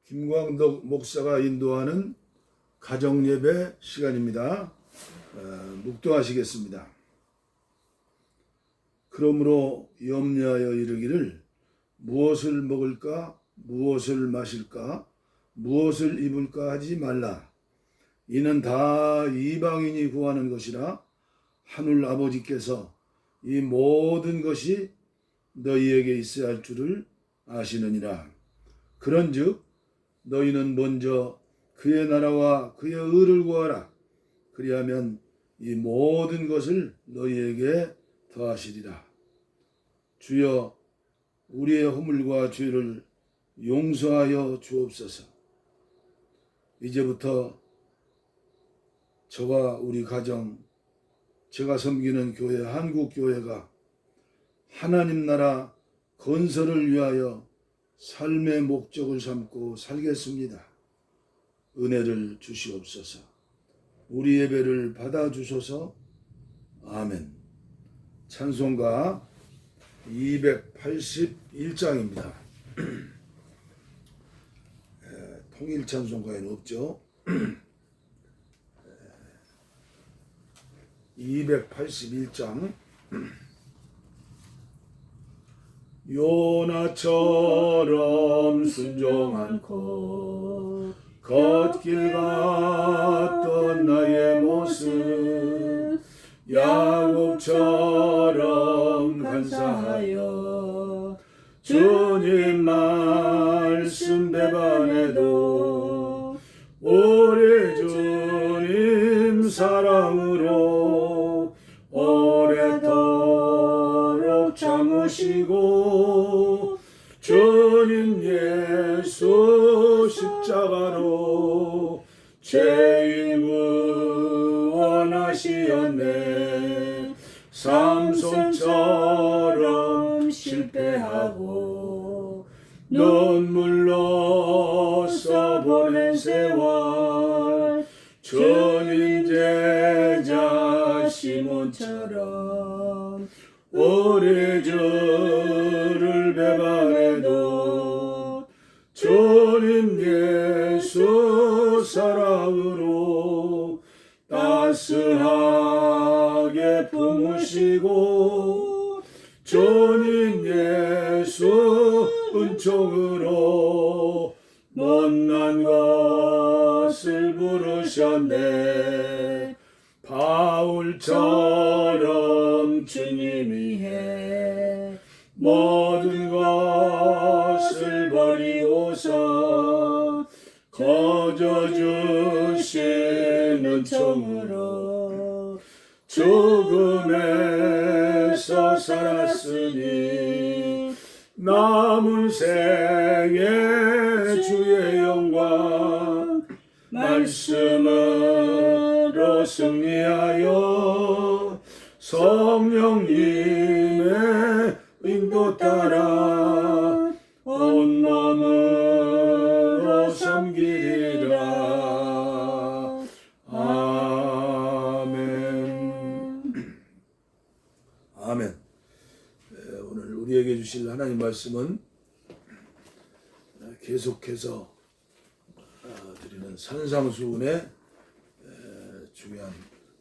김광덕 목사가 인도하는 가정예배 시간입니다. 묵도하시겠습니다. 그러므로 염려하여 이르기를 무엇을 먹을까 무엇을 마실까 무엇을 입을까 하지 말라. 이는 다 이방인이 구하는 것이라 하늘 아버지께서 이 모든 것이 너희에게 있어야 할 줄을 아시느니라. 그런즉 너희는 먼저 그의 나라와 그의 의를 구하라. 그리하면 이 모든 것을 너희에게 더하시리라. 주여, 우리의 허물과 죄를 용서하여 주옵소서. 이제부터 저와 우리 가정, 제가 섬기는 교회, 한국교회가 하나님 나라 건설을 위하여 삶의 목적을 삼고 살겠습니다. 은혜를 주시옵소서. 우리 예배를 받아주소서. 아멘. 찬송가 281장입니다. 통일 찬송가에는 없죠. 281장. 요나처럼 순종한 걷길 갔던 나의 모습, 야곱처럼 간사하여 주님 말씀 배반해도 우리 주님 사랑으로 오래도록 참으시고 주님 예수 십자가로 죄인 구원하시었네. 삼손처럼 실패하고 눈물로 써보낸 세월, 주님 제자 시몬처럼 우리 주를 배반해도 주님 예수 사랑으로 따스하게 품으시고 주님 예수 은총으로 못난 것을 부르셨네. 바울처럼 주님 위해 모든 것을 버리고서 거저 주신 은총으로 죽음에서 살았으니 남은 생에 주의 영광 말씀으로 승리하여 성령님의 인도 따라 온몸으로 섬기리라. 아멘. 아멘. 오늘 우리에게 주실 하나님 말씀은 계속해서 드리는 산상수훈의 중요한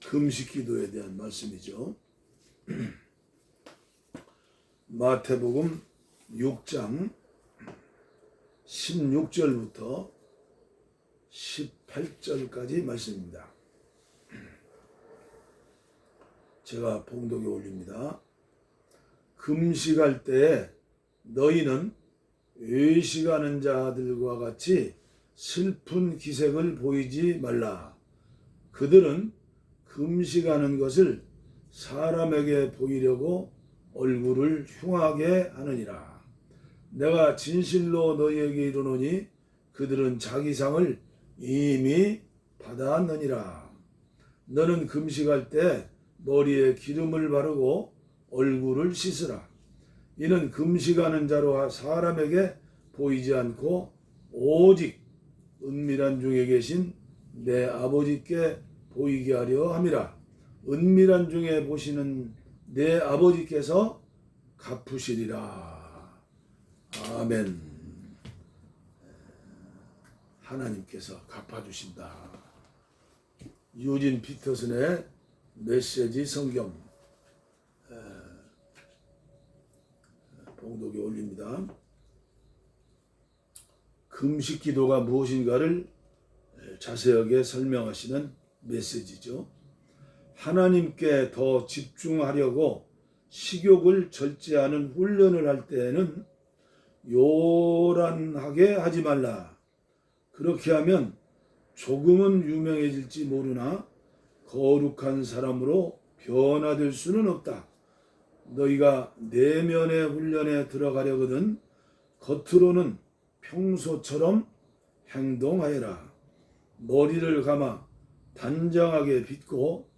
금식기도에 대한 말씀이죠. 마태복음 6장 16절부터 18절까지 말씀입니다. 제가 봉독에 올립니다. 금식할 때에 너희는 외식하는 자들과 같이 슬픈 기색을 보이지 말라. 그들은 금식하는 것을 사람에게 보이려고 얼굴을 흉하게 하느니라. 내가 진실로 너희에게 이르노니 그들은 자기 상을 이미 받았느니라. 너는 금식할 때 머리에 기름을 바르고 얼굴을 씻으라. 이는 금식하는 자로 사람에게 보이지 않고 오직 은밀한 중에 계신 내 아버지께 보이게 하려 함이라. 은밀한 중에 보시는 내 아버지께서 갚으시리라. 아멘. 하나님께서 갚아주신다. 유진 피터슨의 메시지 성경 봉독에 올립니다. 금식 기도가 무엇인가를 자세하게 설명하시는 메시지죠. 하나님께 더 집중하려고 식욕을 절제하는 훈련을 할 때에는 요란하게 하지 말라. 그렇게 하면 조금은 유명해질지 모르나 거룩한 사람으로 변화될 수는 없다. 너희가 내면의 훈련에 들어가려거든 겉으로는 평소처럼 행동하여라. 머리를 감아 단정하게 빗고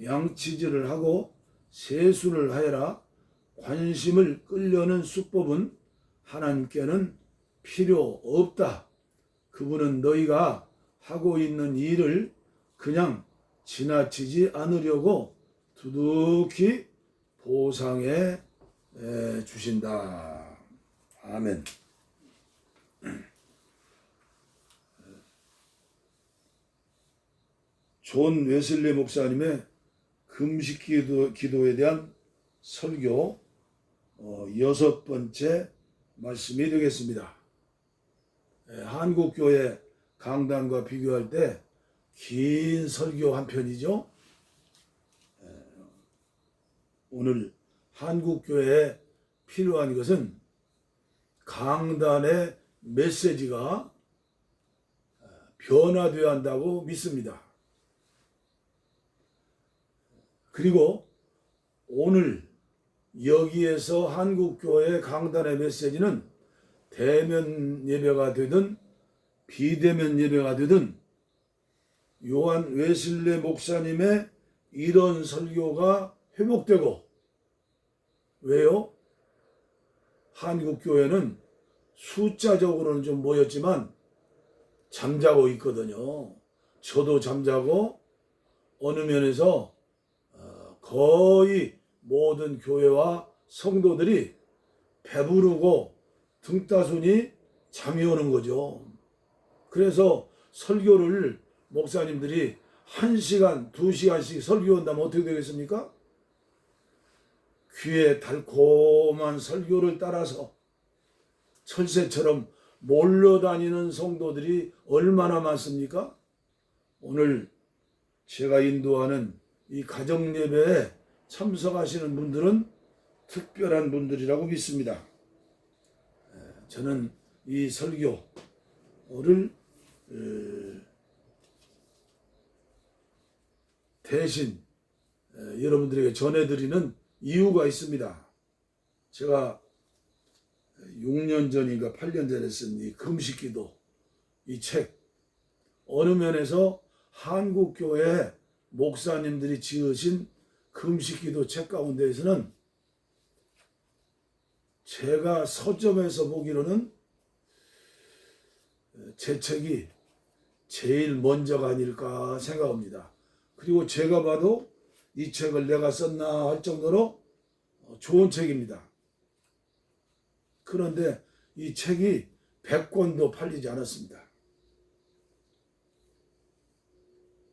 양치질을 하고 세수를 하여라. 관심을 끌려는 수법은 하나님께는 필요 없다. 그분은 너희가 하고 있는 일을 그냥 지나치지 않으려고 두둑히 보상해 주신다. 아멘. 존 웨슬리 목사님의 금식 기도에 대한 설교 6번째 말씀이 되겠습니다. 한국교회 강단과 비교할 때 긴 설교 한 편이죠. 오늘 한국교회에 필요한 것은 강단의 메시지가 변화되어야 한다고 믿습니다. 그리고 오늘 여기에서 한국교회 강단의 메시지는 대면 예배가 되든 비대면 예배가 되든 요한 웨슬리 목사님의 이런 설교가 회복되고, 왜요? 한국교회는 숫자적으로는 좀 모였지만 잠자고 있거든요. 저도 잠자고 어느 면에서 거의 모든 교회와 성도들이 배부르고 등따순이 잠이 오는 거죠. 그래서 설교를 목사님들이 1시간, 2시간씩 설교한다면 어떻게 되겠습니까? 귀에 달콤한 설교를 따라서 철새처럼 몰려다니는 성도들이 얼마나 많습니까? 오늘 제가 인도하는 이 가정예배에 참석하시는 분들은 특별한 분들이라고 믿습니다. 저는 이 설교를 대신 여러분들에게 전해드리는 이유가 있습니다. 제가 6년 전인가 8년 전에 쓴 이 금식기도, 이 책, 어느 면에서 한국교회 목사님들이 지으신 금식기도 책 가운데에서는 제가 서점에서 보기로는 제 책이 제일 먼저가 아닐까 생각합니다. 그리고 제가 봐도 이 책을 내가 썼나 할 정도로 좋은 책입니다. 그런데 이 책이 100권도 팔리지 않았습니다.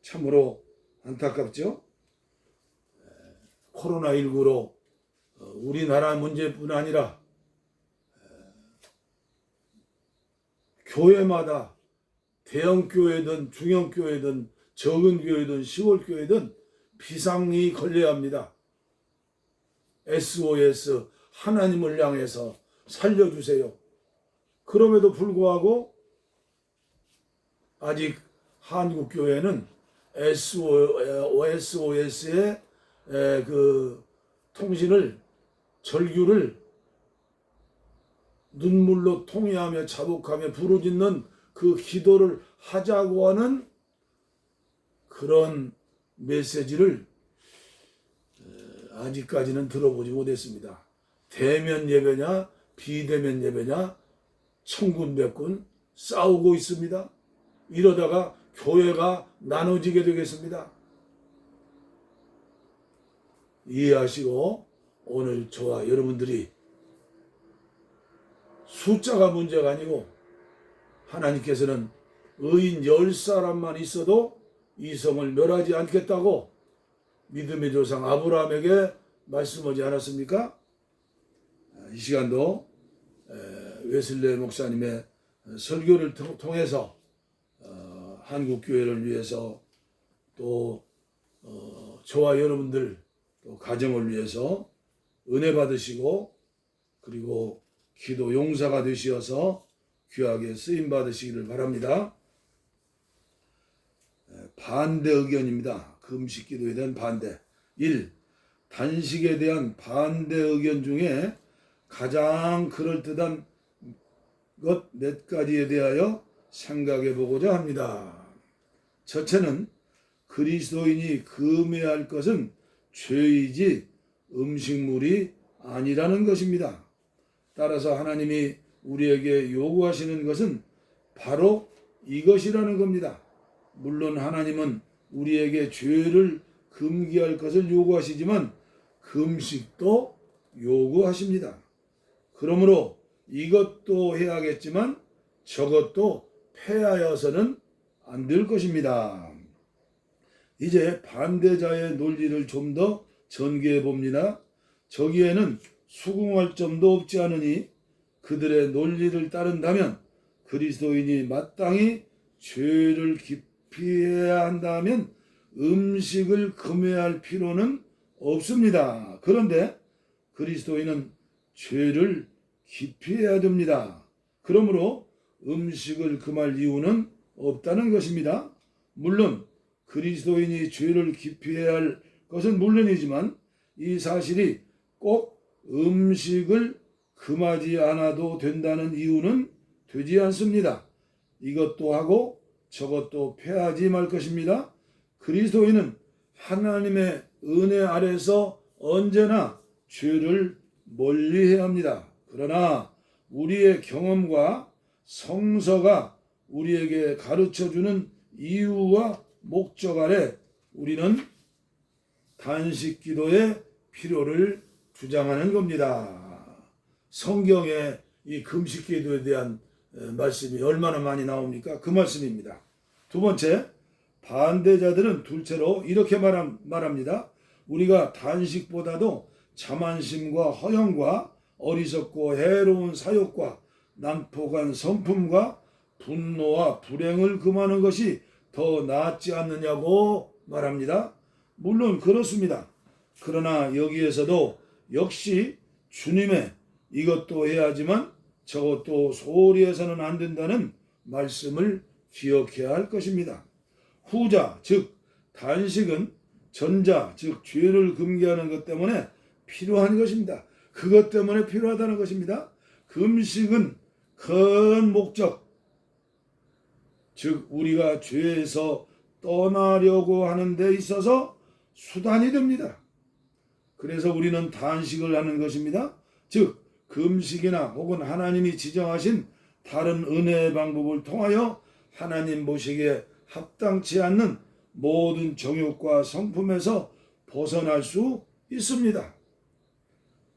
참으로 안타깝죠? 코로나19로 우리나라 문제뿐 아니라 교회마다 대형교회든 중형교회든 적은 교회든 시골교회든 비상이 걸려야 합니다. SOS, 하나님을 향해서 살려주세요. 그럼에도 불구하고 아직 한국교회는 SOS의 그 통신을, 절규를 눈물로 통회하며 자복하며 부르짖는 그 기도를 하자고 하는 그런 메시지를 아직까지는 들어보지 못했습니다. 대면 예배냐 비대면 예배냐 천군백군 싸우고 있습니다. 이러다가 교회가 나눠지게 되겠습니다. 이해하시고 오늘 저와 여러분들이 숫자가 문제가 아니고 하나님께서는 의인 10사람만 있어도 이 성을 멸하지 않겠다고 믿음의 조상 아브라함에게 말씀하지 않았습니까? 이 시간도 웨슬레 목사님의 설교를 통해서 한국교회를 위해서 또 저와 여러분들 또 가정을 위해서 은혜 받으시고 그리고 기도 용사가 되시어서 귀하게 쓰임 받으시기를 바랍니다. 반대 의견입니다. 금식 기도에 대한 반대. 1. 단식에 대한 반대 의견 중에 가장 그럴듯한 것 몇 가지에 대하여 생각해 보고자 합니다. 첫째는 그리스도인이 금해할 것은 죄이지 음식물이 아니라는 것입니다. 따라서 하나님이 우리에게 요구하시는 것은 바로 이것이라는 겁니다. 물론 하나님은 우리에게 죄를 금기할 것을 요구하시지만 금식도 요구하십니다. 그러므로 이것도 해야겠지만 저것도 패하여서는 안 될 것입니다. 이제 반대자의 논리를 좀 더 전개해 봅니다. 저기에는 수긍할 점도 없지 않으니 그들의 논리를 따른다면 그리스도인이 마땅히 죄를 기피해야 한다면 음식을 금해할 필요는 없습니다. 그런데 그리스도인은 죄를 기피해야 됩니다. 그러므로 음식을 금할 이유는 없다는 것입니다. 물론 그리스도인이 죄를 기피해야 할 것은 물론이지만 이 사실이 꼭 음식을 금하지 않아도 된다는 이유는 되지 않습니다. 이것도 하고 저것도 패하지 말 것입니다. 그리스도인은 하나님의 은혜 아래서 언제나 죄를 멀리해야 합니다. 그러나 우리의 경험과 성서가 우리에게 가르쳐주는 이유와 목적 아래 우리는 단식 기도의 필요를 주장하는 겁니다. 성경에 이 금식 기도에 대한 말씀이 얼마나 많이 나옵니까? 그 말씀입니다. 두 번째, 반대자들은 둘째로 이렇게 말합니다. 우리가 단식보다도 자만심과 허영과 어리석고 해로운 사욕과 난폭한 성품과 분노와 불행을 금하는 것이 더 낫지 않느냐고 말합니다. 물론 그렇습니다. 그러나 여기에서도 역시 주님의 이것도 해야지만 저것도 소홀히 해서는 안 된다는 말씀을 기억해야 할 것입니다. 후자, 즉 단식은 전자, 즉 죄를 금기하는 것 때문에 필요한 것입니다. 그것 때문에 필요하다는 것입니다. 금식은 큰 목적, 즉 우리가 죄에서 떠나려고 하는 데 있어서 수단이 됩니다. 그래서 우리는 단식을 하는 것입니다. 즉 금식이나 혹은 하나님이 지정하신 다른 은혜의 방법을 통하여 하나님 보시기에 합당치 않는 모든 정욕과 성품에서 벗어날 수 있습니다.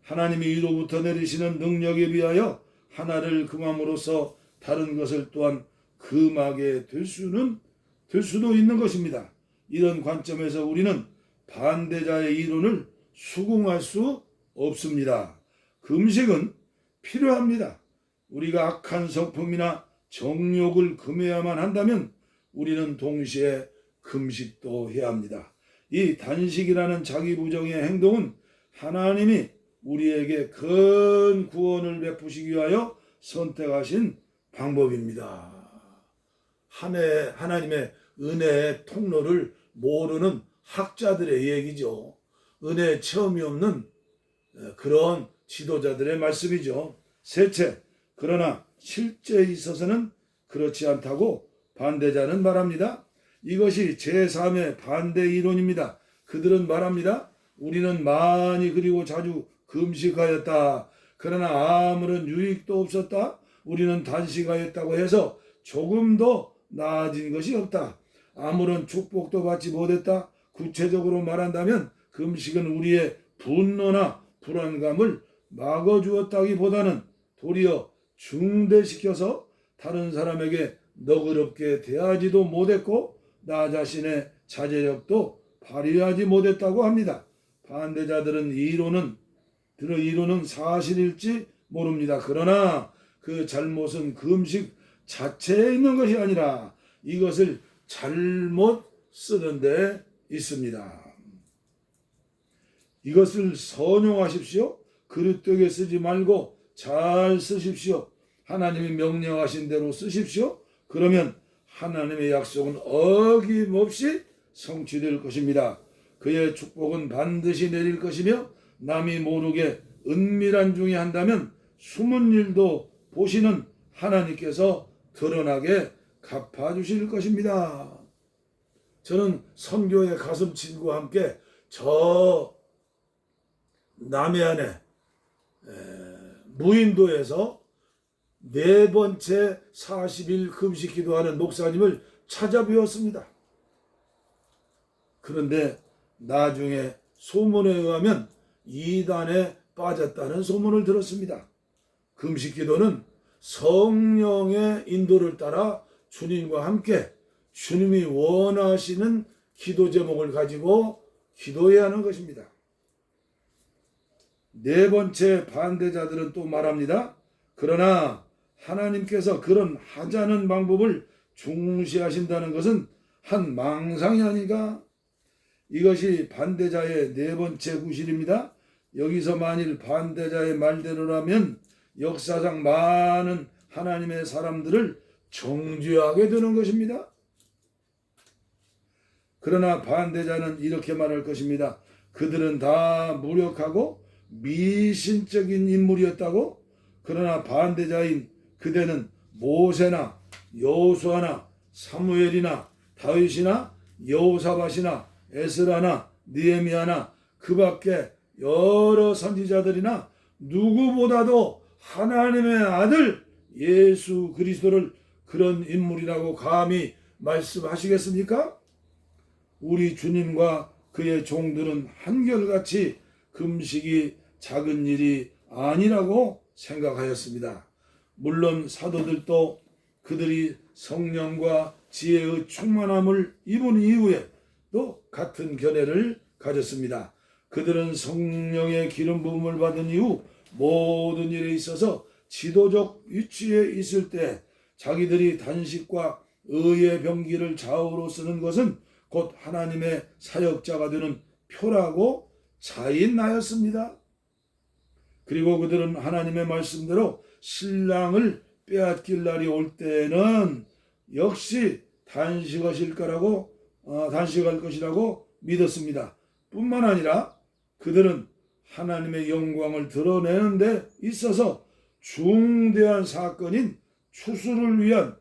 하나님이 위로부터 내리시는 능력에 비하여 하나를 금함으로써 다른 것을 또한 금하게 될 수도 있는 것입니다. 이런 관점에서 우리는 반대자의 이론을 수긍할 수 없습니다. 금식은 필요합니다. 우리가 악한 성품이나 정욕을 금해야만 한다면 우리는 동시에 금식도 해야 합니다. 이 단식이라는 자기 부정의 행동은 하나님이 우리에게 큰 구원을 베푸시기 위하여 선택하신 방법입니다. 하나님의 은혜의 통로를 모르는 학자들의 얘기죠. 은혜의 체험이 없는 그런 지도자들의 말씀이죠. 셋째, 그러나 실제에 있어서는 그렇지 않다고 반대자는 말합니다. 이것이 제3의 반대 이론입니다. 그들은 말합니다. 우리는 많이 그리고 자주 금식하였다. 그러나 아무런 유익도 없었다. 우리는 단식하였다고 해서 조금도 나아진 것이 없다. 아무런 축복도 받지 못했다. 구체적으로 말한다면 금식은 우리의 분노나 불안감을 막아주었다기보다는 도리어 중대시켜서 다른 사람에게 너그럽게 대하지도 못했고 나 자신의 자제력도 발휘하지 못했다고 합니다. 반대자들은 이론은 사실일지 모릅니다. 그러나 그 잘못은 금식 자체에 있는 것이 아니라 이것을 잘못 쓰는 데 있습니다. 이것을 선용하십시오. 그릇되게 쓰지 말고 잘 쓰십시오. 하나님이 명령하신 대로 쓰십시오. 그러면 하나님의 약속은 어김없이 성취될 것입니다. 그의 축복은 반드시 내릴 것이며 남이 모르게 은밀한 중에 한다면 숨은 일도 보시는 하나님께서 드러나게 갚아주실 것입니다. 저는 선교의 가슴치과 함께 저 남해안에 무인도에서 4번째 40일 금식 기도하는 목사님을 찾아뵈었습니다. 그런데 나중에 소문에 의하면 이단에 빠졌다는 소문을 들었습니다. 금식 기도는 성령의 인도를 따라 주님과 함께 주님이 원하시는 기도 제목을 가지고 기도해야 하는 것입니다. 4번째 반대자들은 또 말합니다. 그러나 하나님께서 그런 하자는 방법을 중시하신다는 것은 한 망상이 아닌가? 이것이 반대자의 4번째 구실입니다. 여기서 만일 반대자의 말대로라면 역사상 많은 하나님의 사람들을 정죄하게 되는 것입니다. 그러나 반대자는 이렇게 말할 것입니다. 그들은 다 무력하고 미신적인 인물이었다고? 그러나 반대자인 그대는 모세나 여호수아나 사무엘이나 다윗이나 여호사밧이나 에스라나 느헤미야나 그 밖에 여러 선지자들이나 누구보다도 하나님의 아들 예수 그리스도를 그런 인물이라고 감히 말씀하시겠습니까? 우리 주님과 그의 종들은 한결같이 금식이 작은 일이 아니라고 생각하였습니다. 물론 사도들도 그들이 성령과 지혜의 충만함을 입은 이후에 또 같은 견해를 가졌습니다. 그들은 성령의 기름 부음을 받은 이후 모든 일에 있어서 지도적 위치에 있을 때 자기들이 단식과 의의 병기를 좌우로 쓰는 것은 곧 하나님의 사역자가 되는 표라고 자인하였습니다. 그리고 그들은 하나님의 말씀대로 신랑을 빼앗길 날이 올 때는 역시 단식할 것이라고 믿었습니다. 뿐만 아니라 그들은 하나님의 영광을 드러내는 데 있어서 중대한 사건인 추수를 위한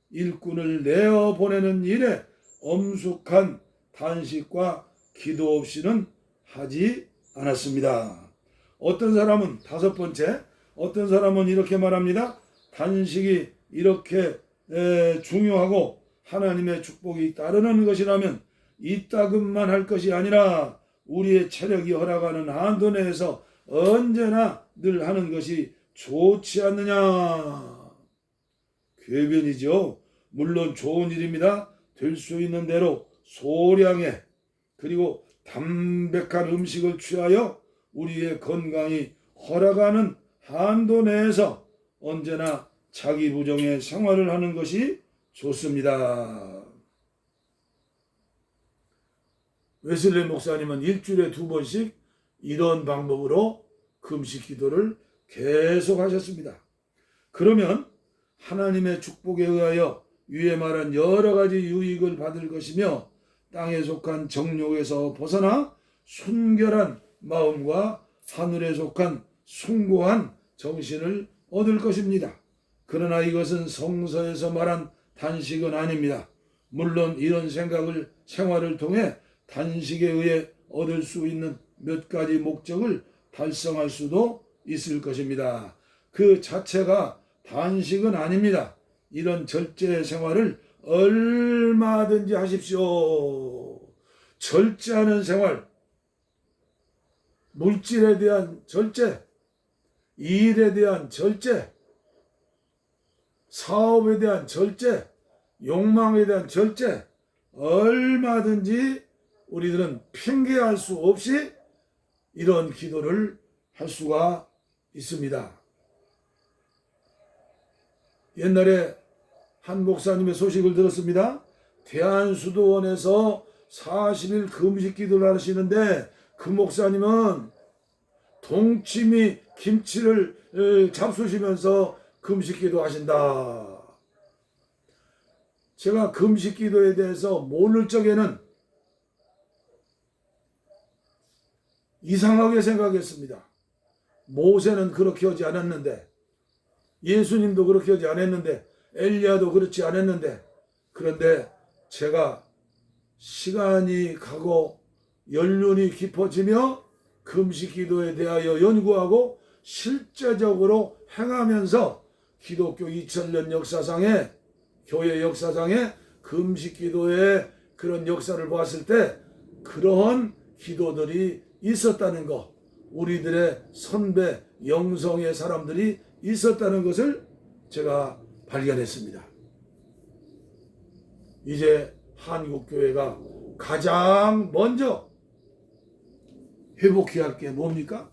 일꾼을 내어보내는 일에 엄숙한 단식과 기도 없이는 하지 않았습니다. 어떤 사람은 5번째, 어떤 사람은 이렇게 말합니다. 단식이 이렇게 중요하고 하나님의 축복이 따르는 것이라면 이따금만 할 것이 아니라 우리의 체력이 허락하는 한도 내에서 언제나 늘 하는 것이 좋지 않느냐. 궤변이죠. 물론 좋은 일입니다. 될 수 있는 대로 소량의 그리고 담백한 음식을 취하여 우리의 건강이 허락하는 한도 내에서 언제나 자기 부정의 생활을 하는 것이 좋습니다. 웨슬리 목사님은 일주일에 2번씩 이런 방법으로 금식 기도를 계속 하셨습니다. 그러면 하나님의 축복에 의하여 위에 말한 여러 가지 유익을 받을 것이며 땅에 속한 정욕에서 벗어나 순결한 마음과 하늘에 속한 숭고한 정신을 얻을 것입니다. 그러나 이것은 성서에서 말한 단식은 아닙니다. 물론 이런 생활을 통해 단식에 의해 얻을 수 있는 몇 가지 목적을 달성할 수도 있을 것입니다. 그 자체가 단식은 아닙니다. 이런 절제 생활을 얼마든지 하십시오. 절제하는 생활, 물질에 대한 절제, 일에 대한 절제, 사업에 대한 절제, 욕망에 대한 절제, 얼마든지 우리들은 핑계할 수 없이 이런 기도를 할 수가 있습니다. 옛날에 한 목사님의 소식을 들었습니다. 대한수도원에서 40일 금식 기도를 하시는데 그 목사님은 동치미 김치를 잡수시면서 금식 기도 하신다. 제가 금식 기도에 대해서 모를 적에는 이상하게 생각했습니다. 모세는 그렇게 하지 않았는데, 예수님도 그렇게 하지 않았는데, 엘리야도 그렇지 않았는데, 그런데 제가 시간이 가고 연륜이 깊어지며 금식 기도에 대하여 연구하고 실제적으로 행하면서 기독교 2000년 역사상에, 교회 역사상에 금식 기도의 그런 역사를 보았을 때 그러한 기도들이 있었다는 것, 우리들의 선배 영성의 사람들이 있었다는 것을 제가 발견했습니다. 이제 한국교회가 가장 먼저 회복해야 할 게 뭡니까?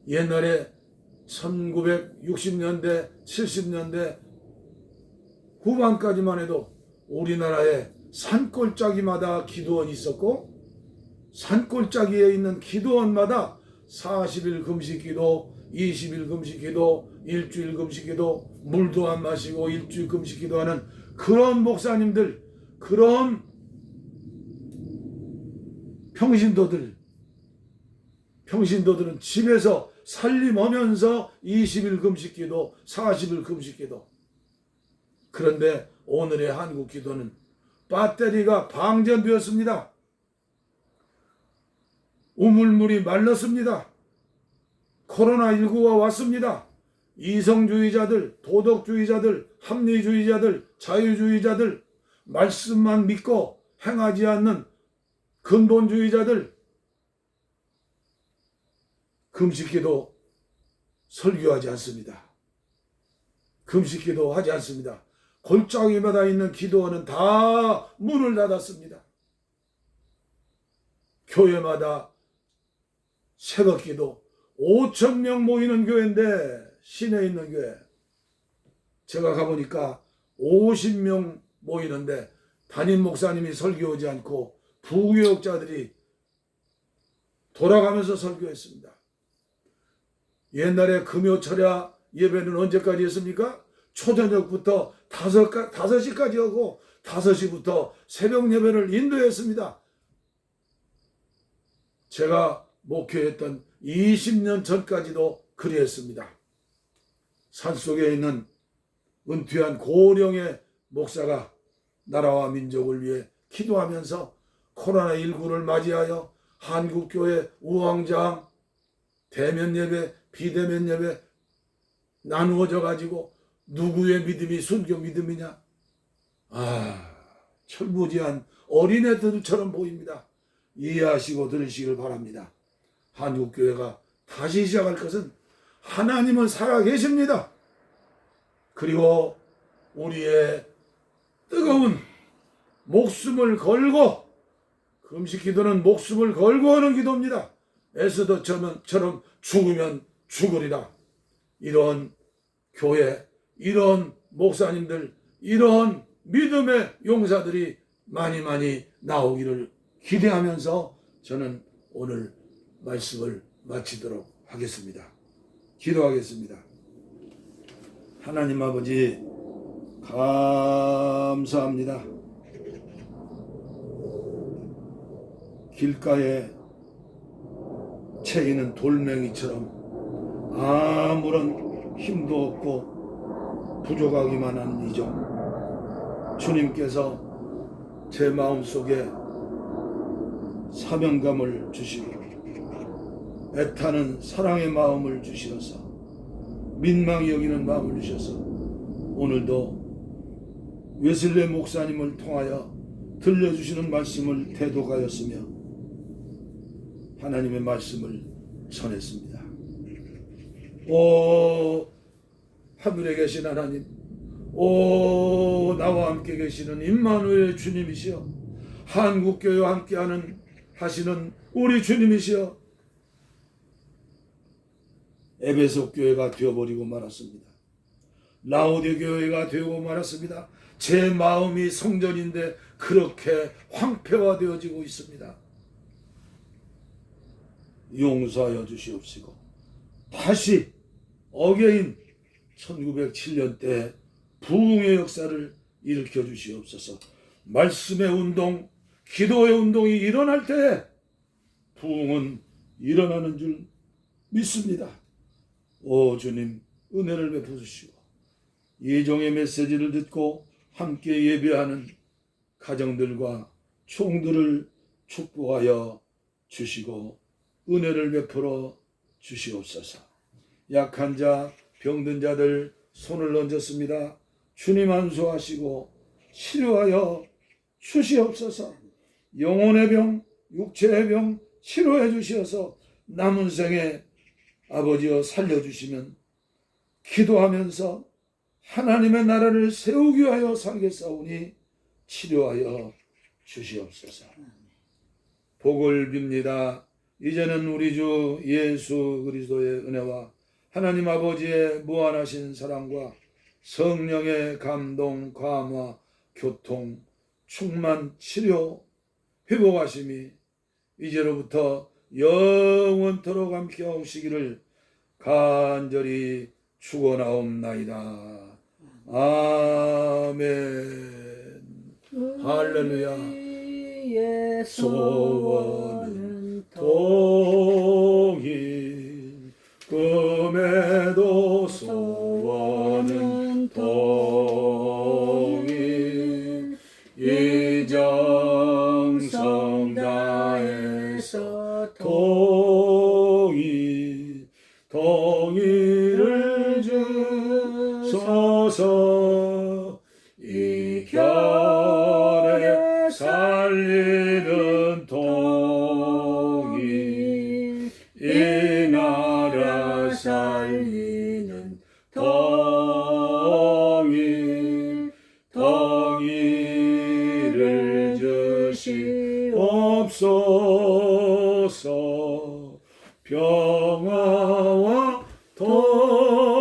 옛날에 1960년대, 70년대 후반까지만 해도 우리나라에 산골짜기마다 기도원이 있었고, 산골짜기에 있는 기도원마다 40일 금식 기도, 20일 금식 기도, 일주일 금식 기도, 물도 안 마시고 일주일 금식 기도하는 그런 목사님들, 그런 평신도들은 집에서 살림하면서 20일 금식 기도, 40일 금식 기도. 그런데 오늘의 한국 기도는 배터리가 방전되었습니다. 우물물이 말랐습니다. 코로나19가 왔습니다. 이성주의자들, 도덕주의자들, 합리주의자들, 자유주의자들, 말씀만 믿고 행하지 않는 근본주의자들, 금식기도 설교하지 않습니다. 금식기도 하지 않습니다. 골짜기마다 있는 기도원은 다 문을 닫았습니다. 교회마다 새벽기도 5,000명 모이는 교회인데, 시내에 있는 교회 제가 가보니까 50명 모이는데 담임 목사님이 설교하지 않고 부교역자들이 돌아가면서 설교했습니다. 옛날에 금요철야 예배는 언제까지 했습니까? 초저녁부터 5시까지 하고 5시부터 새벽 예배를 인도했습니다. 제가 목회했던 20년 전까지도 그리했습니다. 산속에 있는 은퇴한 고령의 목사가 나라와 민족을 위해 기도하면서 코로나19를 맞이하여 한국교회 우왕좌왕 대면 예배, 비대면 예배 나누어져 가지고 누구의 믿음이 순교 믿음이냐? 철부지한 어린애들처럼 보입니다. 이해하시고 들으시길 바랍니다. 한국교회가 다시 시작할 것은 하나님은 살아계십니다. 그리고 우리의 뜨거운 목숨을 걸고, 금식 기도는 목숨을 걸고 하는 기도입니다. 에스더처럼 죽으면 죽으리라. 이런 교회, 이런 목사님들, 이런 믿음의 용사들이 많이 나오기를 기대하면서 저는 오늘 말씀을 마치도록 하겠습니다. 기도하겠습니다. 하나님 아버지, 감사합니다. 길가에 채이는 돌멩이처럼 아무런 힘도 없고 부족하기만 한 이정, 주님께서 제 마음속에 사명감을 주시고 애타는 사랑의 마음을 주시어서 민망히 여기는 마음을 주셔서 오늘도 웨슬레 목사님을 통하여 들려주시는 말씀을 대독하였으며 하나님의 말씀을 전했습니다. 오 하늘에 계신 하나님, 오 나와 함께 계시는 임마누엘 주님이시여, 한국교회와 함께하는 하시는 우리 주님이시여, 에베소 교회가 되어버리고 말았습니다. 라오디 교회가 되고 말았습니다. 제 마음이 성전인데 그렇게 황폐화되어지고 있습니다. 용서하여 주시옵시고 다시 어게인 1907년 때 부흥의 역사를 일으켜 주시옵소서. 말씀의 운동, 기도의 운동이 일어날 때 부흥은 일어나는 줄 믿습니다. 오 주님, 은혜를 베푸시고 이 종의 메시지를 듣고 함께 예배하는 가정들과 총들을 축복하여 주시고 은혜를 베풀어 주시옵소서. 약한 자, 병든 자들 손을 얹었습니다. 주님 안수하시고 치료하여 주시옵소서. 영혼의 병, 육체의 병 치료해 주시어서 남은 생에 아버지여 살려주시면 기도하면서 하나님의 나라를 세우기 위하여 살겠사오니 치료하여 주시옵소서. 복을 빕니다. 이제는 우리 주 예수 그리스도의 은혜와 하나님 아버지의 무한하신 사랑과 성령의 감동, 감화, 교통, 충만, 치료, 회복하심이 이제로부터 영원토록 함께 하시기를 간절히 축원하옵나이다. 아멘. 할렐루야. 우리의 소원은 동일, 꿈에도 소원은 동일, 이정성 다해서 동일, 동일을 주소서. 이 결에 살리는 동일, 이 나라 살리는 동일, 동일을 주시옵소서. 평화와 동